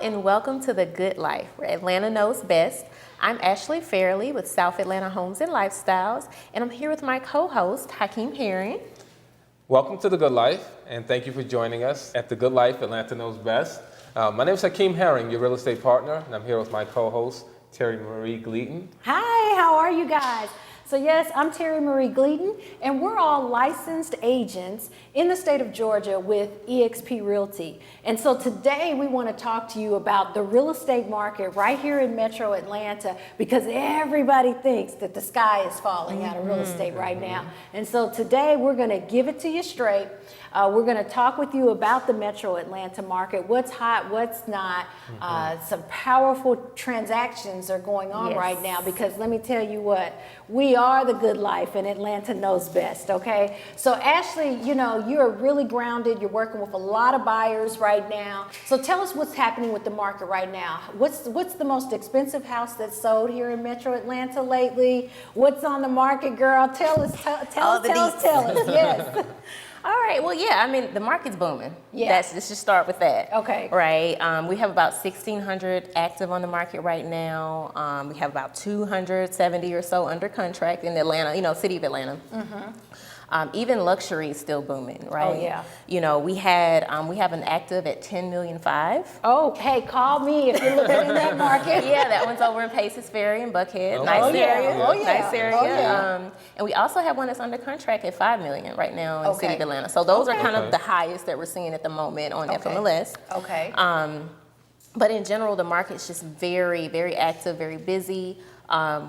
and welcome to The Good Life, where Atlanta knows best. I'm Ashley Fairley with South Atlanta Homes and Lifestyles, and I'm here with my co-host, Hakeem Herring. Welcome to The Good Life, and thank you for joining us at The Good Life, Atlanta Knows Best. My name is Hakeem Herring, your real estate partner, and I'm here with my co-host, Terry Marie Gleaton. Hi, how are you guys? So yes, I'm Terry Marie Gleaton, and we're all licensed agents in the state of Georgia with eXp Realty. And so today we want to talk to you about the real estate market right here in Metro Atlanta, because everybody thinks that the sky is falling out of real estate right now. And so today we're going to give it to you straight. We're going to talk with you about the Metro Atlanta market, what's hot, what's not. Some powerful transactions are going on right now, because let me tell you what, we are the good life and Atlanta knows best, okay? So Ashley, you know, you're really grounded. You're working with a lot of buyers right now. So tell us what's happening with the market right now. What's the most expensive house that's sold here in Metro Atlanta lately? What's on the market, girl? Tell us, tell us, yes. All right, well, yeah, I mean, the market's booming. Yeah. Let's just start with that. Okay. Right, we have about 1,600 active on the market right now. We have about 270 or so under contract in Atlanta, you know, city of Atlanta. Even luxury is still booming, right? Oh, yeah. You know, we have an active at 10.5 million. Oh, hey, call me if you're looking in that market. Yeah, that one's over in Paces Ferry in Buckhead. Oh, Nice yeah. area. Oh, yeah. Nice area. Oh, yeah. And we also have one that's under contract at 5 million right now in the city of Atlanta. So those are kind of the highest that we're seeing at the moment on FMLS. Okay. But in general, the market's just very, very active, very busy.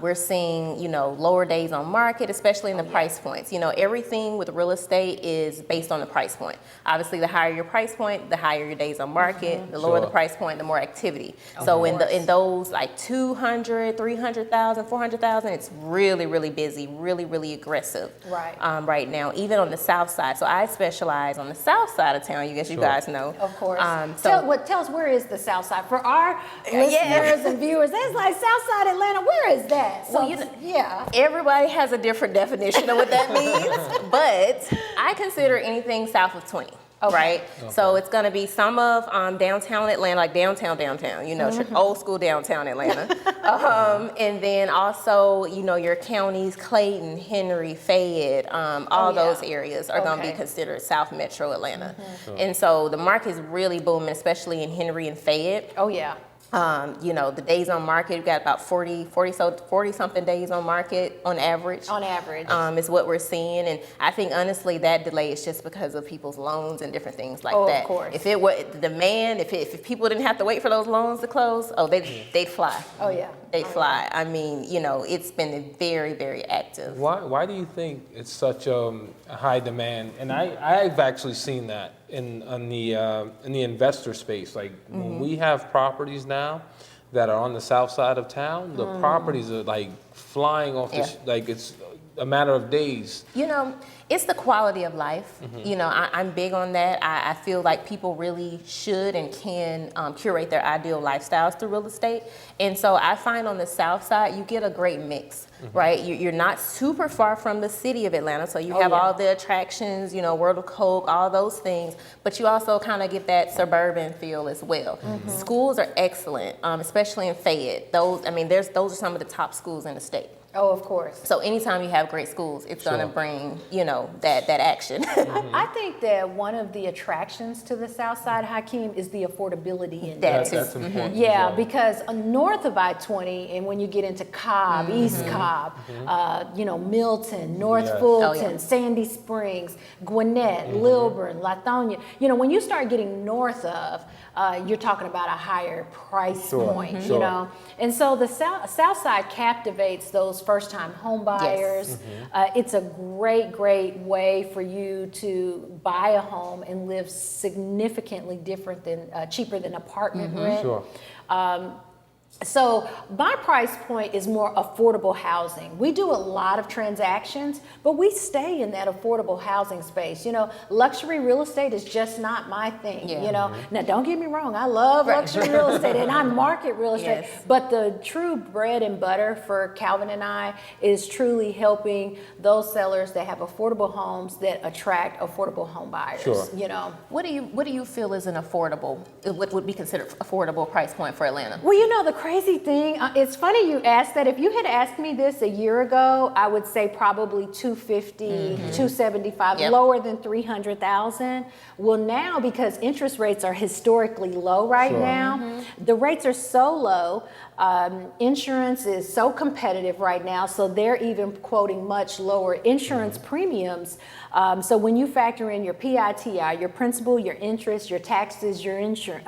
We're seeing, you know, lower days on market, especially in the price points. You know, everything with real estate is based on the price point. Obviously, the higher your price point, the higher your days on market. The lower the price point, the more activity. So in those like 200, 300,000, 400,000, it's really, really busy, really, really aggressive. Right. Right now, even on the south side. So I specialize on the south side of town. You guys know. Of course. So tell us, where is the South Side? For our listeners and viewers, that's like South Side Atlanta. Where is that? So, Well, you know, everybody has a different definition of what that means, but I consider anything south of 20. Right? Okay. So it's going to be some of downtown Atlanta, like downtown, you know, old school downtown Atlanta. And then also, you know, your counties, Clayton, Henry, Fayette, all those areas are going to be considered South Metro Atlanta. And so the market is really booming, especially in Henry and Fayette. Oh, yeah. You know, the days on market, we've got about 40 something days on market on average. On average. Is what we're seeing. And I think honestly that delay is just because of people's loans and different things like that. Of course. If it were the demand, if people didn't have to wait for those loans to close, they'd fly. Oh, yeah. They'd fly. I mean, you know, it's been very, very active. Why do you think it's such a high demand? And I've actually seen that in the investor space. Like when we have properties now that are on the south side of town, the properties are like flying off like it's a matter of days. You know, it's the quality of life. You know, I'm big on that. I feel like people really should and can curate their ideal lifestyles through real estate. And so I find on the south side, you get a great mix, right? You're not super far from the city of Atlanta. So you have all the attractions, you know, World of Coke, all those things. But you also kind of get that suburban feel as well. Schools are excellent, especially in Fayette. Those are some of the top schools in the state. Oh, of course. So anytime you have great schools, it's going to bring, you know, that action. I think that one of the attractions to the South Side, Hakeem, is the affordability in That it. That's important. Yeah, as well. because north of I-20, and when you get into Cobb, East Cobb, you know, Milton, North Fulton, Sandy Springs, Gwinnett, Lilburn, Lithonia, you know, when you start getting north of, you're talking about a higher price point, you know. And so the South Side captivates those first-time home buyers. It's a great way for you to buy a home and live significantly different than cheaper than apartment rent. So my price point is more affordable housing. We do a lot of transactions, but we stay in that affordable housing space. You know, luxury real estate is just not my thing, Yeah. you know. Now, don't get me wrong, I love luxury real estate and I market real estate, Yes. but the true bread and butter for Calvin and I is truly helping those sellers that have affordable homes that attract affordable home buyers, Sure. you know. What do you feel is an affordable, what would be considered affordable price point for Atlanta? Well, you know, the crazy thing, it's funny you asked that. If you had asked me this a year ago, I would say probably 250, 275, Yep. lower than 300,000. Well, now because interest rates are historically low right Sure. now, the rates are so low, insurance is so competitive right now, so they're even quoting much lower insurance premiums. So when you factor in your PITI, your principal, your interest, your taxes, your insurance,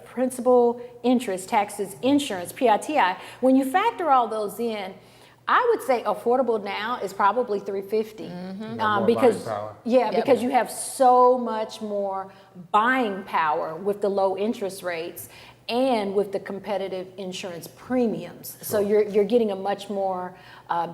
principal, interest, taxes, insurance, PITI, when you factor all those in, I would say affordable now is probably 350. More Because buying power. Yep. because you have so much more buying power with the low interest rates and with the competitive insurance premiums. So you're getting a much more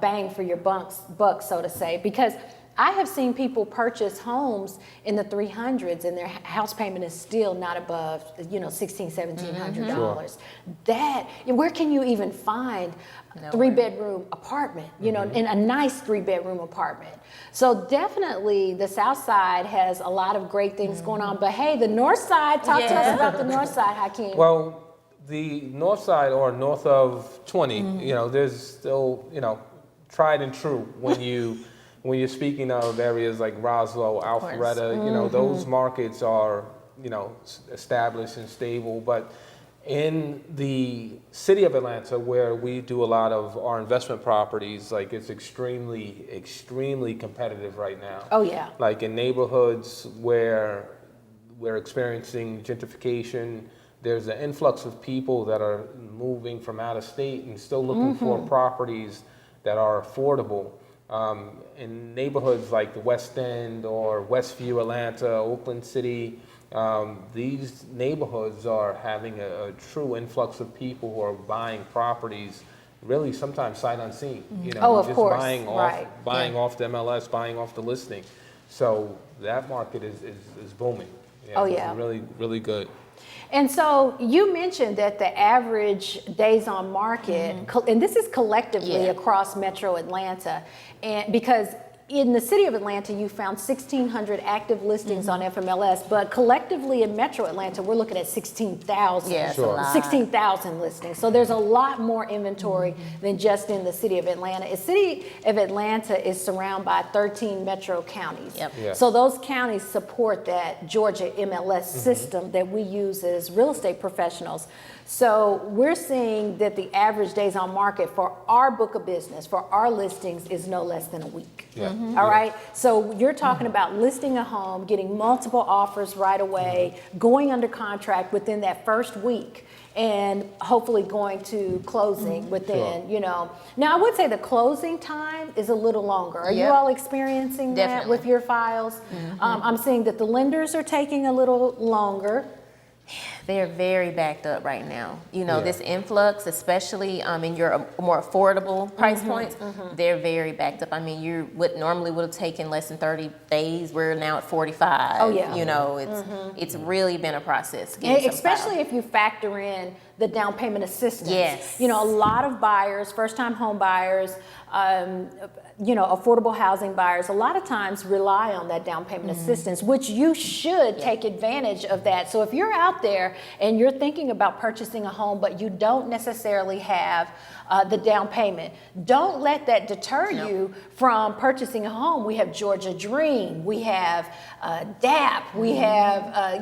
bang for your buck, so to say, because I have seen people purchase homes in the 300s and their house payment is still not above, $1,600, $1,700. That, where can you even find a 3-bedroom apartment, in a nice 3-bedroom apartment? So definitely the South Side has a lot of great things going on, but hey, the North Side, talk to us about the North Side, Hakeem. Well, the north side or north of 20, there's still, tried and true when you're speaking of areas like Roswell, Alpharetta, those markets are, established and stable. But in the city of Atlanta, where we do a lot of our investment properties, like it's extremely, extremely competitive right now. Oh, yeah. Like in neighborhoods where we're experiencing gentrification, there's an influx of people that are moving from out of state and still looking for properties that are affordable. In neighborhoods like the West End or Westview, Atlanta, Oakland City, these neighborhoods are having a true influx of people who are buying properties, really sometimes sight unseen. Of just course, buying off the MLS, buying off the listing. So that market is booming. It's really, really good. And so you mentioned that the average days on market, and this is collectively across Metro Atlanta, and because in the city of Atlanta, you found 1,600 active listings on FMLS, but collectively in Metro Atlanta, we're looking at 16,000. Yeah, Sure. 16,000 listings. So there's a lot more inventory than just in the city of Atlanta. The city of Atlanta is surrounded by 13 metro counties. Yep. Yeah. So those counties support that Georgia MLS system that we use as real estate professionals. So we're seeing that the average days on market for our book of business, for our listings, is no less than a week. Yeah. All right. So you're talking about listing a home, getting multiple offers right away, going under contract within that first week, and hopefully going to closing within, Now, I would say the closing time is a little longer. Are you all experiencing that Definitely. with your files? I'm seeing that the lenders are taking a little longer. They're very backed up right now. Yeah. This influx, especially in your more affordable price points, they're very backed up. I mean, what normally would have taken less than 30 days, we're now at 45. Oh, yeah. It's really been a process. getting some Especially files. if you factor in the down payment assistance. Yes. A lot of buyers, first-time home buyers, affordable housing buyers, a lot of times rely on that down payment assistance, which you should take advantage of that. So if you're out there and you're thinking about purchasing a home, but you don't necessarily have the down payment, don't let that deter you from purchasing a home. We have Georgia Dream, we have DAP, we have,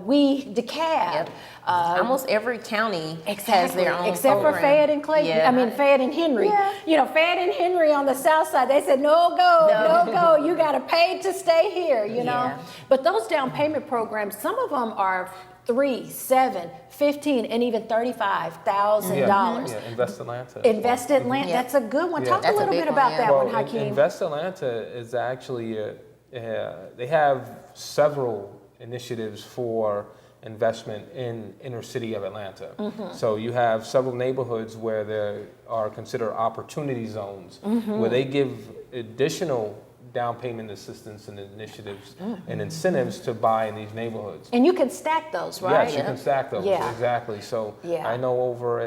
we DeKalb. Yep. Almost every county has their own except program. for Fayette and Clayton. Yeah. Fayette and Henry. Yeah. Fayette and Henry on the south side, they said, no go. You got to pay to stay here, Yeah. But those down payment programs, some of them are $3, $7, $15, and even $35,000. Yeah, Invest Atlanta. Invest Atlanta, Yeah. that's a good one. Yeah. Talk a That's a little big bit one, about yeah. that one, Well, Hakeem. Invest Atlanta is actually, they have several initiatives for investment in inner city of Atlanta. So you have several neighborhoods where there are considered opportunity zones, where they give additional down payment assistance and initiatives and incentives to buy in these neighborhoods. And you can stack those, right? Yes, you can stack those, Yeah. exactly. So Yeah. I know over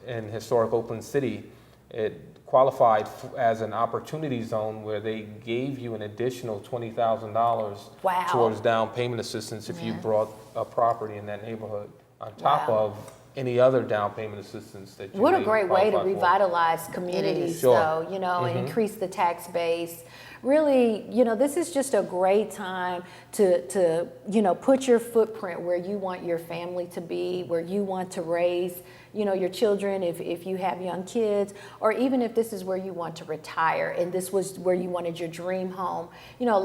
in historic Oakland City, it qualified as an opportunity zone where they gave you an additional $20,000 Wow. towards down payment assistance if you brought a property in that neighborhood, on top Wow. of any other down payment assistance that you What a may great way to qualify for. revitalize communities, Sure. though, you know, and increase the tax base. Really, you know, this is just a great time to you know, put your footprint where you want your family to be, where you want to raise, you know, your children if you have young kids, or even if this is where you want to retire and this was where you wanted your dream home. You know,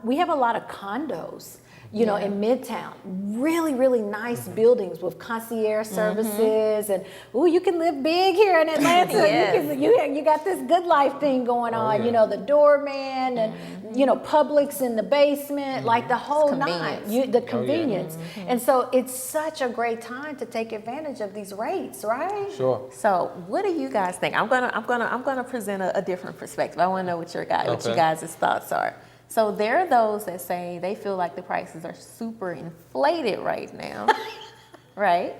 we have a lot of condos, you know, in Midtown, really, really nice buildings with concierge services, and you can live big here in Atlanta. Yes. You got this good life thing going on. yeah. You know, the doorman and you know, Publix in the basement, like the whole nine. Convenience. The convenience, and so it's such a great time to take advantage of these rates, right? Sure. So, what do you guys think? I'm gonna present a different perspective. I want to know what you Okay. guys' thoughts are. So there are those that say they feel like the prices are super inflated right now, right?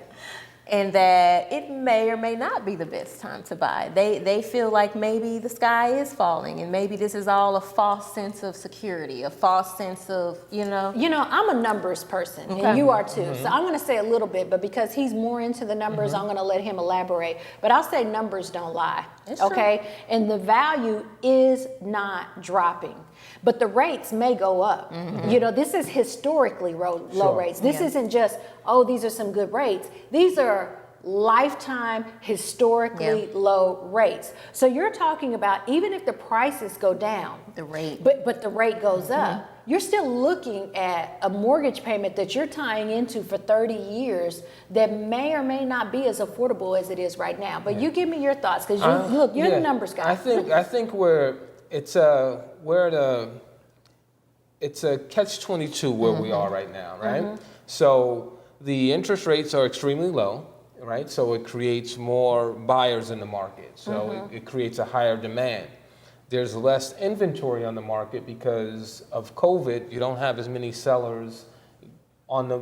And that it may or may not be the best time to buy. They feel like maybe the sky is falling and maybe this is all a false sense of security, a false sense of, you know. You know, I'm a numbers person, and you are too. So I'm going to say a little bit, but because he's more into the numbers, I'm going to let him elaborate. But I'll say numbers don't lie, It's true. okay? And the value is not dropping, but the rates may go up. You know, this is historically low Sure. rates. This Yeah. isn't just, oh, these are some good rates. These are lifetime historically low rates. So you're talking about even if the prices go down, The rate. but the rate goes up, you're still looking at a mortgage payment that you're tying into for 30 years that may or may not be as affordable as it is right now. But you give me your thoughts, because you're the numbers guy. I think it's a catch-22 where we are right now, right? So the interest rates are extremely low, right? So it creates more buyers in the market. So it creates a higher demand. There's less inventory on the market because of COVID. You don't have as many sellers on the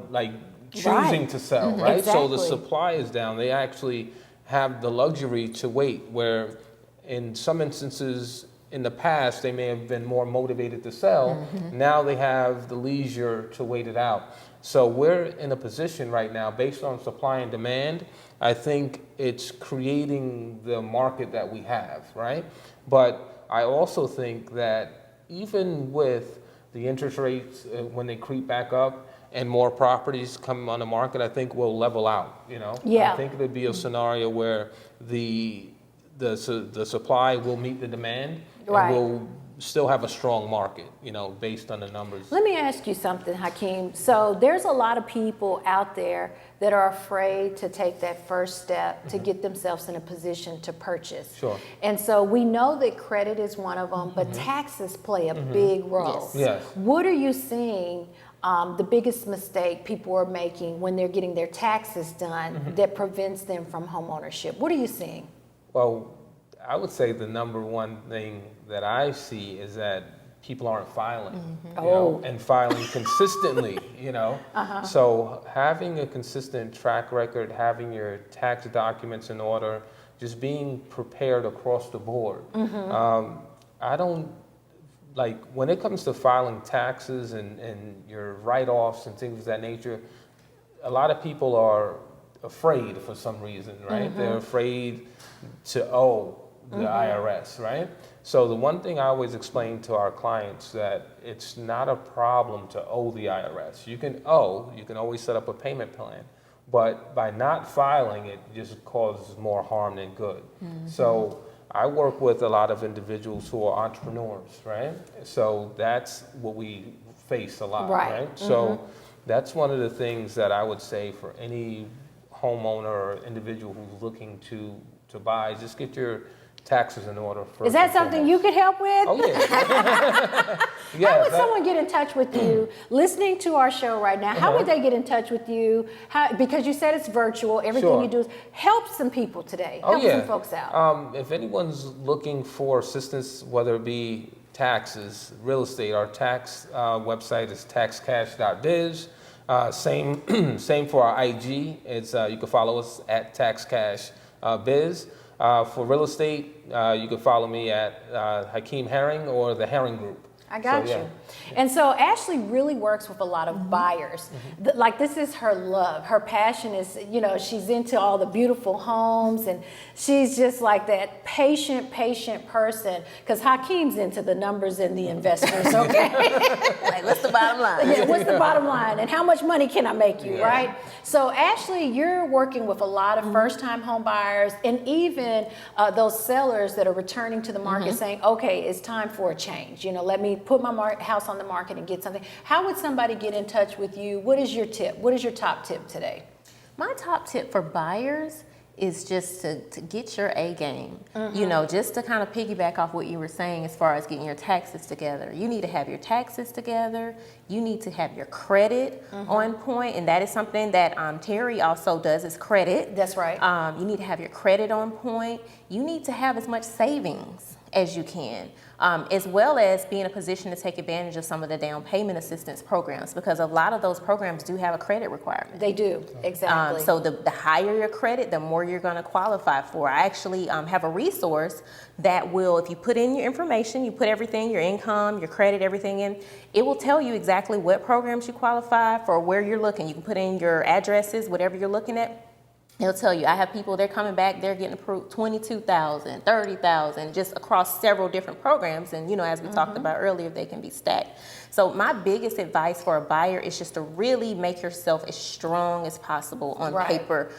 choosing to sell, right? So the Exactly. supply is down. They actually have the luxury to wait, where in some instances in the past they may have been more motivated to sell. Now they have the leisure to wait it out. So we're in a position right now, based on supply and demand, I think it's creating the market that we have, right? But I also think that even with the interest rates, when they creep back up and more properties come on the market, I think we'll level out, you know? Yeah. I think there'd be a scenario where the supply will meet the demand, Right. and we'll still have a strong market, you know, based on the numbers. Let me ask you something, Hakeem. So there's a lot of people out there that are afraid to take that first step to get themselves in a position to purchase. Sure. And so we know that credit is one of them, but taxes play a big role. Yes. What are you seeing the biggest mistake people are making when they're getting their taxes done that prevents them from home ownership? What are you seeing? Well, I would say the number one thing that I see is that people aren't filing, you know, and filing consistently, you know. So having a consistent track record, having your tax documents in order, just being prepared across the board. I don't, like, when it comes to filing taxes and your write-offs and things of that nature, a lot of people are afraid for some reason, right? They're afraid to owe the IRS, right? So the one thing I always explain to our clients that it's not a problem to owe the IRS. You can always set up a payment plan, but by not filing it just causes more harm than good. So I work with a lot of individuals who are entrepreneurs, right? So that's what we face a lot, Right. right? So that's one of the things that I would say for any homeowner or individual who's looking to buy, just get your taxes in order first. Is that and something foremost. you could help with? Oh yeah. Yeah, How would someone get in touch with you listening to our show right now? How would they get in touch with you? Because you said it's virtual, everything Sure. you do is help some people today. Oh, Help yeah. some folks out. If anyone's looking for assistance, whether it be taxes, real estate, our tax website is taxcash.biz. Same for our IG. It's you can follow us at taxcashbiz. For real estate, you can follow me at Hakeem Herring or the Herring Group. I got So, yeah. you. And so Ashley really works with a lot of buyers. Like this is her love. Her passion is, you know, she's into all the beautiful homes and she's just like that patient person. Because Hakeem's into the numbers and the investors, okay? Like, what's the bottom line? Yeah, what's the bottom line and how much money can I make you, right? So Ashley, you're working with a lot of first-time home buyers and even those sellers that are returning to the market saying, okay, it's time for a change. You know, let me put my house on the market and get something. How would somebody get in touch with you? What is your tip? What is your top tip today? My top tip for buyers is just to get your A game. You know, just to kind of piggyback off what you were saying as far as getting your taxes together. You need to have your taxes together. You need to have your credit on point, and that is something that Terry also does is credit. That's right. You need to have your credit on point. You need to have as much savings as you can, as well as be in a position to take advantage of some of the down payment assistance programs, because a lot of those programs do have a credit requirement. They do, exactly. So the higher your credit, the more you're going to qualify for. I actually have a resource that will, if you put in your information, you put everything, your income, your credit, everything in, it will tell you exactly what programs you qualify for, where you're looking. You can put in your addresses, whatever you're looking at. It'll tell you. I have people, they're coming back, they're getting approved $22,000, $30,000, just across several different programs. And, you know, as we talked about earlier, they can be stacked. So my biggest advice for a buyer is just to really make yourself as strong as possible on paper.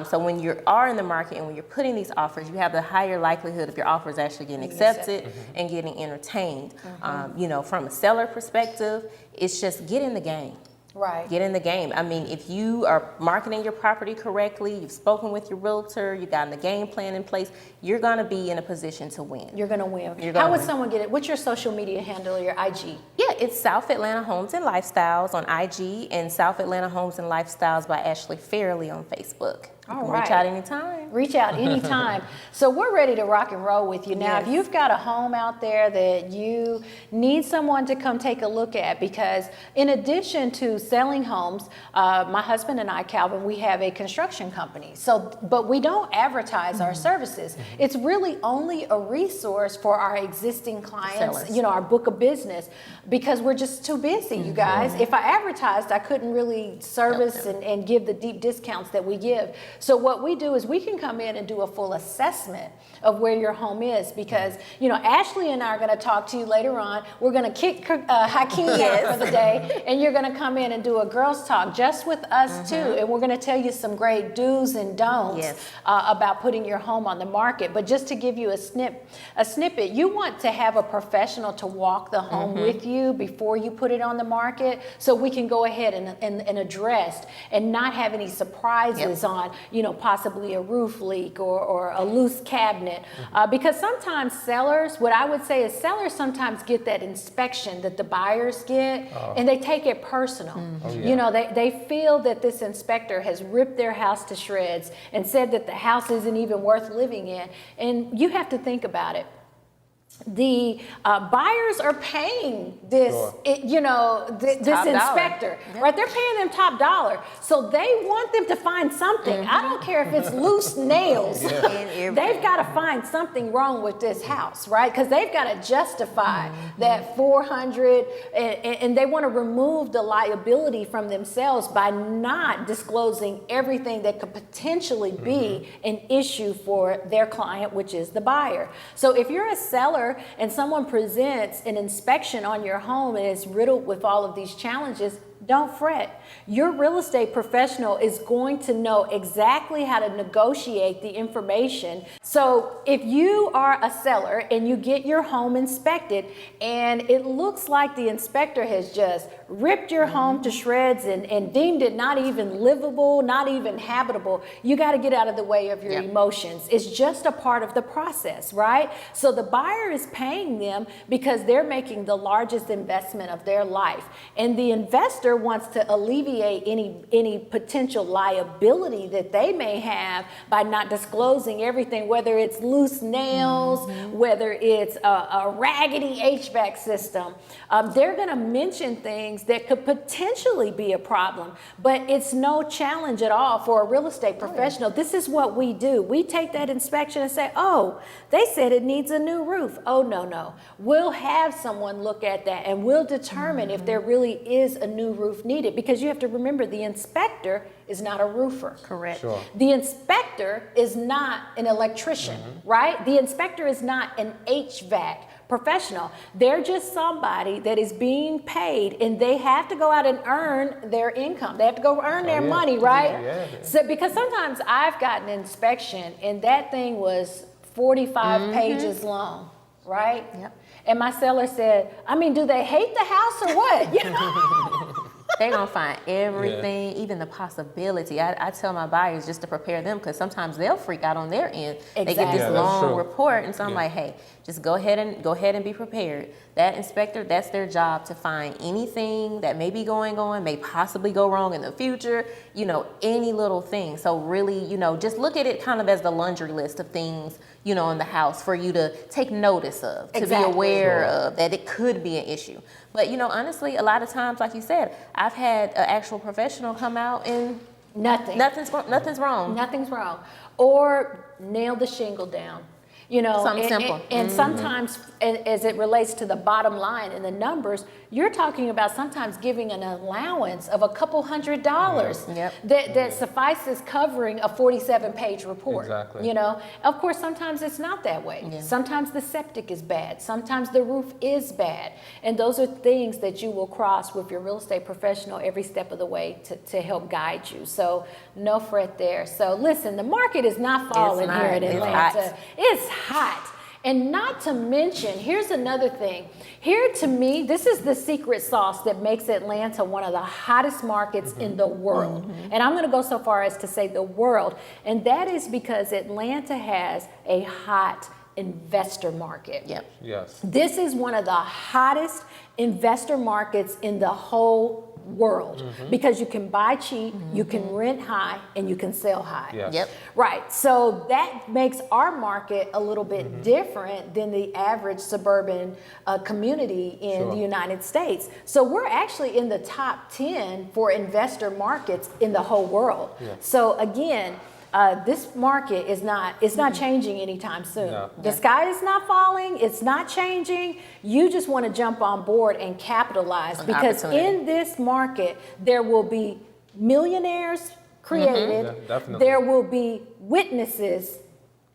So when you are in the market and when you're putting these offers, you have the higher likelihood of your offers actually getting accepted and getting entertained. You know, from a seller perspective, it's just get in the game. Right. Get in the game. I mean, if you are marketing your property correctly, you've spoken with your realtor, you've gotten the game plan in place, you're going to be in a position to win. You're going to win. You're How gonna would win. someone get it? What's your social media handle or your IG? Yeah, it's South Atlanta Homes and Lifestyles on IG and South Atlanta Homes and Lifestyles by Ashley Fairley on Facebook. You All can right. reach out anytime. Reach out anytime. So we're ready to rock and roll with you. Now, if you've got a home out there that you need someone to come take a look at, because in addition to selling homes, my husband and I, Calvin, we have a construction company. So, but we don't advertise our services. It's really only a resource for our existing clients, Sellers. you know, our book of business, because we're just too busy, you guys. If I advertised, I couldn't really service and give the deep discounts that we give. So what we do is we can come in and do a full assessment of where your home is, because, you know, Ashley and I are going to talk to you later on. We're going to kick Hakeem out for the day, and you're going to come in and do a girls talk just with us too. And we're going to tell you some great do's and don'ts about putting your home on the market. But just to give you a snippet, you want to have a professional to walk the home with you before you put it on the market, so we can go ahead and address and not have any surprises on, you know, possibly a roof leak or a loose cabinet. Because sometimes sellers, what I would say is sellers sometimes get that inspection that the buyers get, and they take it personal. You know, they feel that this inspector has ripped their house to shreds and said that the house isn't even worth living in. And you have to think about it. The buyers are paying this, you know, this inspector, right? They're paying them top dollar. So they want them to find something. I don't care if it's loose nails. They've got to find something wrong with this house, right? Because they've got to justify that $400, and they want to remove the liability from themselves by not disclosing everything that could potentially be an issue for their client, which is the buyer. So if you're a seller and someone presents an inspection on your home and it's riddled with all of these challenges, don't fret. Your real estate professional is going to know exactly how to negotiate the information. So if you are a seller and you get your home inspected and it looks like the inspector has just ripped your home to shreds and deemed it not even livable, not even habitable, you got to get out of the way of your emotions. It's just a part of the process, right? So the buyer is paying them because they're making the largest investment of their life. And the investor wants to alleviate any potential liability that they may have by not disclosing everything, whether it's loose nails, whether it's a raggedy HVAC system. They're going to mention things that could potentially be a problem, but it's no challenge at all for a real estate professional. This is what we do. We take that inspection and say, oh, they said it needs a new roof. Oh, no. We'll have someone look at that and we'll determine if there really is a new roof needed, because you have to remember the inspector is not a roofer. Correct. Sure. The inspector is not an electrician, right? The inspector is not an HVAC professional. They're just somebody that is being paid, and they have to go out and earn their income. They have to go earn their money, right? Yeah. So because sometimes I've gotten an inspection and that thing was 45 pages long, right? Yep. And my seller said, I mean, do they hate the house or what? You know? They're gonna find everything, even the possibility. I tell my buyers just to prepare them, because sometimes they'll freak out on their end. They get Exactly. this Yeah, that's long true. report, and so I'm like, hey, just go ahead and be prepared. That inspector, that's their job, to find anything that may be going on, may possibly go wrong in the future, any little thing. So really, just look at it kind of as the laundry list of things, in the house for you to take notice of, to Exactly. be aware of, that it could be an issue. But, honestly, a lot of times, like you said, I've had an actual professional come out and nothing's wrong. Nothing's wrong. Or nail the shingle down. Something simple. And sometimes, as it relates to the bottom line and the numbers, you're talking about sometimes giving an allowance of a couple $100 Yep. that suffices covering a 47-page report. Exactly. Of course, sometimes it's not that way. Yeah. Sometimes the septic is bad. Sometimes the roof is bad. And those are things that you will cross with your real estate professional every step of the way to help guide you. So no fret there. So listen, the market is not falling not. here in It's Atlanta. hot. It's hot. And not to mention, here's another thing. Here, to me, this is the secret sauce that makes Atlanta one of the hottest markets in the world. And I'm going to go so far as to say the world. And that is because Atlanta has a hot investor market. Yep. Yes. This is one of the hottest investor markets in the whole world, because you can buy cheap, you can rent high, and you can sell high. Yes. Yep. Right. So that makes our market a little bit different than the average suburban community in Sure. the United States. So we're actually in the top 10 for investor markets in the whole world. Yeah. So again, this market is not changing anytime soon. No. The sky is not falling. It's not changing. You just want to jump on board and capitalize, An because opportunity. in this market, there will be millionaires created. Yeah, definitely. There will be witnesses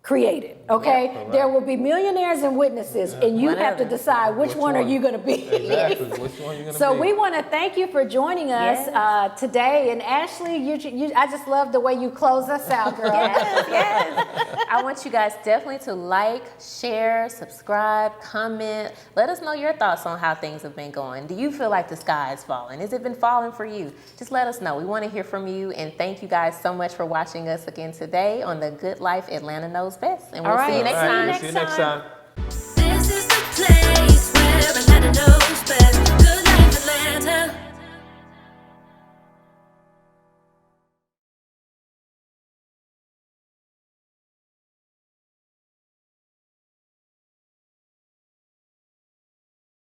created, okay? Yeah, correct. There will be millionaires and witnesses, and you have to Whatever. decide which one are one? you going to be. Exactly. Which one you gonna So be? we want to thank you for joining us Yes. today. And Ashley, I just love the way you close us out, girl. Yes. I want you guys definitely to like, share, subscribe, comment. Let us know your thoughts on how things have been going. Do you feel like the sky is falling? Has it been falling for you? Just let us know. We want to hear from you. And thank you guys so much for watching us again today on The Good Life Atlanta Knows Best. And we'll All see you right. next See you time. next See you next time. time. This is the place.